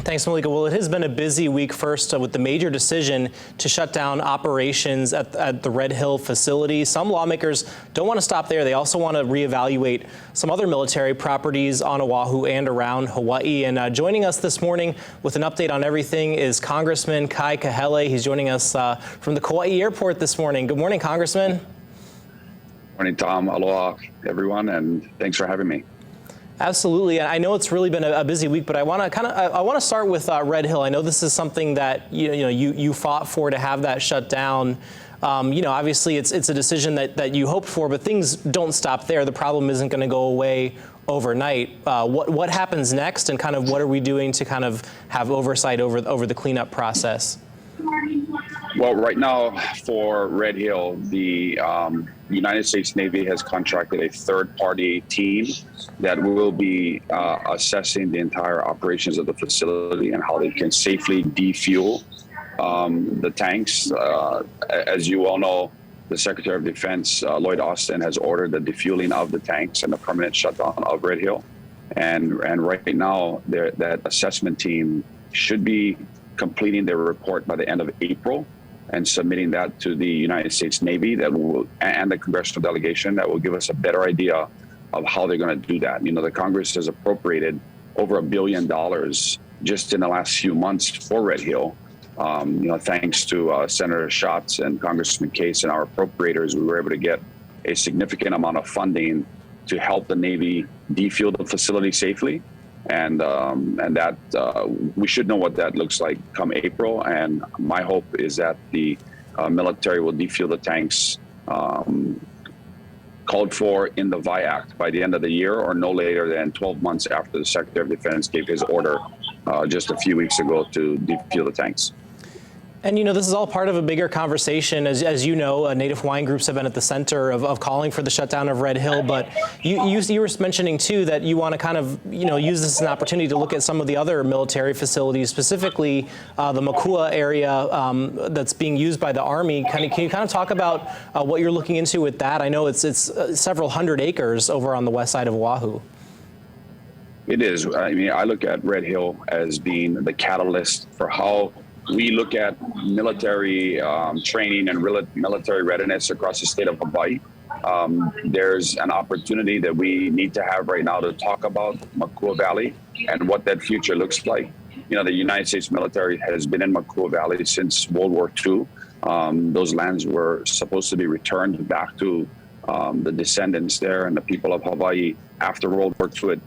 Thanks, Malika. Well, it has been a busy week first with the major decision to shut down operations at the Red Hill facility. Some lawmakers don't want to stop there. They also want to reevaluate some other military properties on Oahu and around Hawaii. And joining us this morning with an update on everything is Congressman Kai Kahele. He's joining us from the Kauai airport this morning. Good morning, Congressman. Morning, Tom. Aloha, everyone, and thanks for having me. Absolutely. I know it's really been a busy week, but I want to start with Red Hill. I know this is something that you fought for, to have that shut down. Obviously it's a decision that you hoped for, but things don't stop there. The problem isn't going to go away overnight. What happens next, and kind of what are we doing to kind of have oversight over the cleanup process? Well, right now for Red Hill, the United States Navy has contracted a third-party team that will be assessing the entire operations of the facility and how they can safely defuel the tanks. As you all know, the Secretary of Defense, Lloyd Austin, has ordered the defueling of the tanks and the permanent shutdown of Red Hill. And right now, that assessment team should be completing their report by the end of April and submitting that to the United States Navy and the congressional delegation. That will give us a better idea of how they're going to do that. The Congress has appropriated over $1 billion just in the last few months for Red Hill. Thanks to Senator Schatz and Congressman Case and our appropriators, we were able to get a significant amount of funding to help the Navy defuel the facility safely. And that we should know what that looks like come April. And my hope is that the military will defuel the tanks called for in the VI Act by the end of the year, or no later than 12 months after the Secretary of Defense gave his order just a few weeks ago to defuel the tanks. And, this is all part of a bigger conversation. As you know, Native Hawaiian groups have been at the center of calling for the shutdown of Red Hill. But you were mentioning, too, that you want to kind of, use this as an opportunity to look at some of the other military facilities, specifically the Makua area that's being used by the Army. Can you kind of talk about what you're looking into with that? I know it's several hundred acres over on the west side of Oahu. It is. I look at Red Hill as being the catalyst for how we look at military training and military readiness across the state of Hawaii. There's an opportunity that we need to have right now to talk about Makua Valley and what that future looks like. The United States military has been in Makua Valley since World War II. Those lands were supposed to be returned back to the descendants there and the people of Hawaii. After World War II,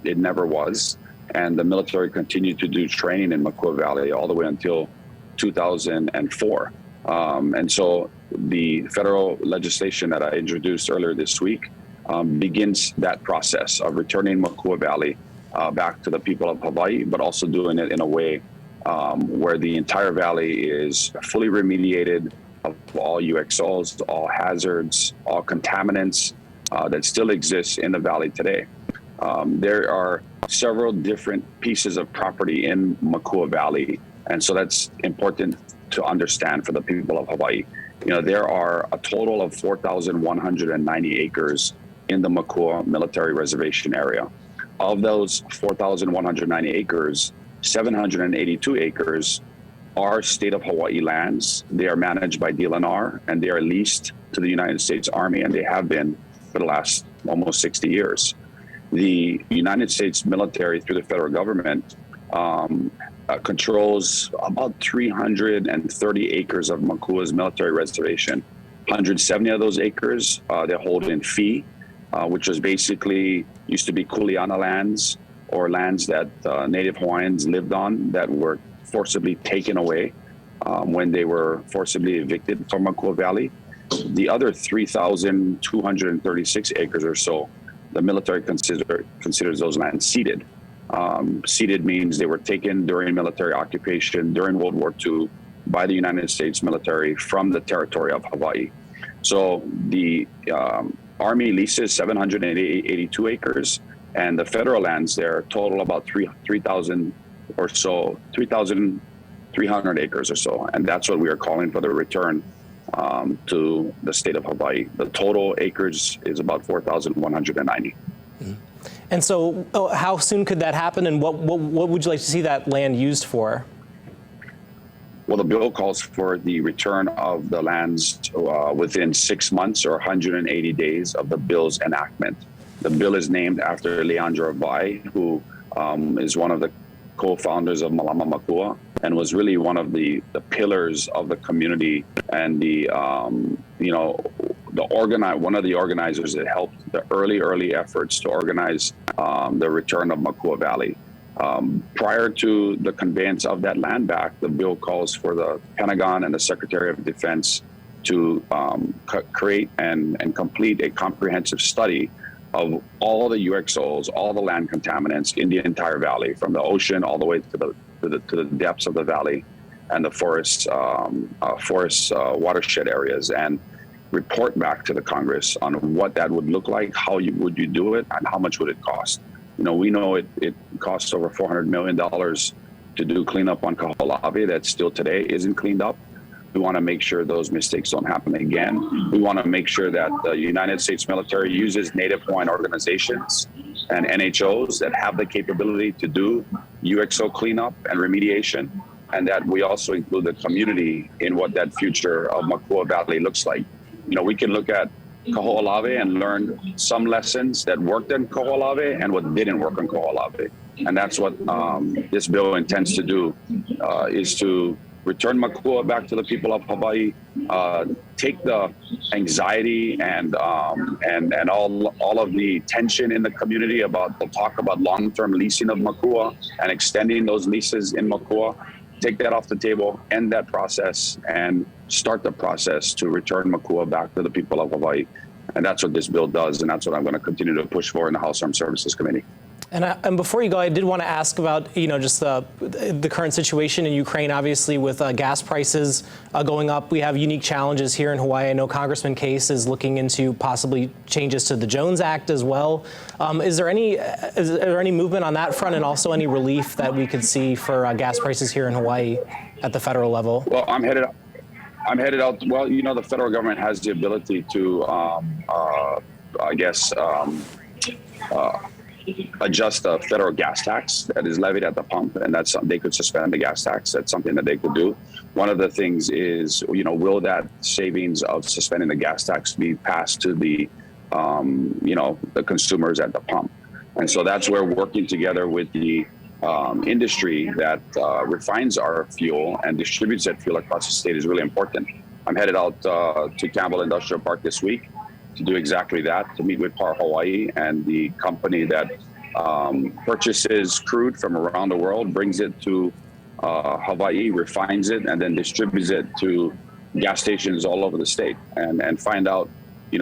it never was. And the military continued to do training in Makua Valley all the way until 2004. And so the federal legislation that I introduced earlier this week begins that process of returning Makua Valley back to the people of Hawaii, but also doing it in a way where the entire valley is fully remediated of all UXOs, all hazards, all contaminants that still exist in the valley today. There are several different pieces of property in Makua Valley, and so that's important to understand for the people of Hawaii. There are a total of 4,190 acres in the Makua military reservation area. Of those 4,190 acres, 782 acres are state of Hawaii lands. They are managed by DLNR, and they are leased to the United States Army, and they have been for the last almost 60 years. The United States military, through the federal government, controls about 330 acres of Makua's military reservation. 170 of those acres they hold in fee, which was basically used to be kuleana lands, or lands that Native Hawaiians lived on that were forcibly taken away when they were forcibly evicted from Makua Valley. The other 3,236 acres or so, the military considers those lands ceded. Ceded means they were taken during military occupation during World War II by the United States military from the territory of Hawaii. So the Army leases 782 acres, and the federal lands there total about 3,000 or so, 3,300 acres or so. And that's what we are calling for the return to the state of Hawaii. The total acres is about 4,190. And so how soon could that happen, and what would you like to see that land used for? Well, the bill calls for the return of the lands within 6 months or 180 days of the bill's enactment. The bill is named after Leandrabai, who is one of the co-founders of Malama Makua and was really one of the pillars of the community and one of the organizers that helped the early efforts to organize the return of Makua Valley. Prior to the conveyance of that land back, the bill calls for the Pentagon and the Secretary of Defense to create and complete a comprehensive study of all the UXOs, all the land contaminants in the entire valley, from the ocean all the way to the depths of the valley and the forest watershed areas, and report back to the Congress on what that would look like, would you do it, and how much would it cost. We know it costs over $400 million to do cleanup on Kahele that still today isn't cleaned up. We want to make sure those mistakes don't happen again. We want to make sure that the United States military uses Native Hawaiian organizations and NHOs that have the capability to do UXO cleanup and remediation, and that we also include the community in what that future of Makua Valley looks like. We can look at Kahele and learn some lessons that worked in Kahele and what didn't work in Kahele. And that's what this bill intends to do, is to return Makua back to the people of Hawaii, take the anxiety and all of the tension in the community about the talk about long-term leasing of Makua and extending those leases in Makua, take that off the table, end that process, and start the process to return Makua back to the people of Hawaii. And that's what this bill does, and that's what I'm going to continue to push for in the House Armed Services Committee. And before you go, I did want to ask about, just the current situation in Ukraine. Obviously, with gas prices going up, we have unique challenges here in Hawaii. I know Congressman Case is looking into possibly changes to the Jones Act as well. Is there any movement on that front, and also any relief that we could see for gas prices here in Hawaii at the federal level? Well, I'm headed out. Well, the federal government has the ability to, adjust the federal gas tax that is levied at the pump, and that's something they could suspend the gas tax. That's something that they could do. One of the things is, will that savings of suspending the gas tax be passed to the consumers at the pump? And so that's where working together with the industry that refines our fuel and distributes that fuel across the state is really important. I'm headed out to Campbell Industrial Park this week to do exactly that, to meet with Power Hawaii and the company that purchases crude from around the world, brings it to Hawaii, refines it, and then distributes it to gas stations all over the state, and find out,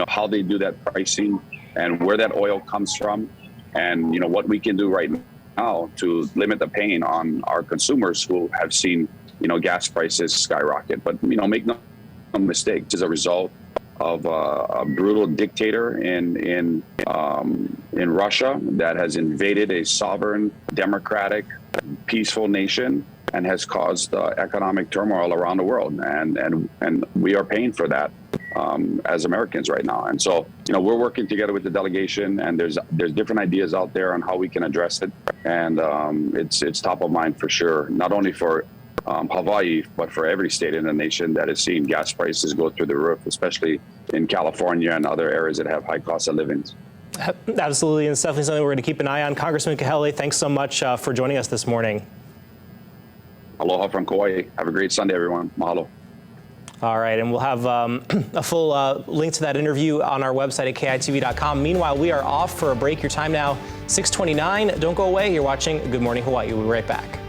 how they do that pricing and where that oil comes from, and what we can do right now to limit the pain on our consumers who have seen, gas prices skyrocket. But make no mistake, as a result of a brutal dictator in Russia that has invaded a sovereign, democratic, peaceful nation and has caused economic turmoil around the world, and we are paying for that as Americans right now. And so, we're working together with the delegation, and there's different ideas out there on how we can address it, and it's top of mind for sure, not only for Hawaii, but for every state in the nation that is seeing gas prices go through the roof, especially in California and other areas that have high cost of living. Absolutely, and it's definitely something we're going to keep an eye on. Congressman Kahele, thanks so much for joining us this morning. Aloha from Kauai. Have a great Sunday, everyone. Mahalo. All right, and we'll have a full link to that interview on our website at KITV.com. Meanwhile, we are off for a break. Your time now, 6:29. Don't go away. You're watching Good Morning Hawaii. We'll be right back.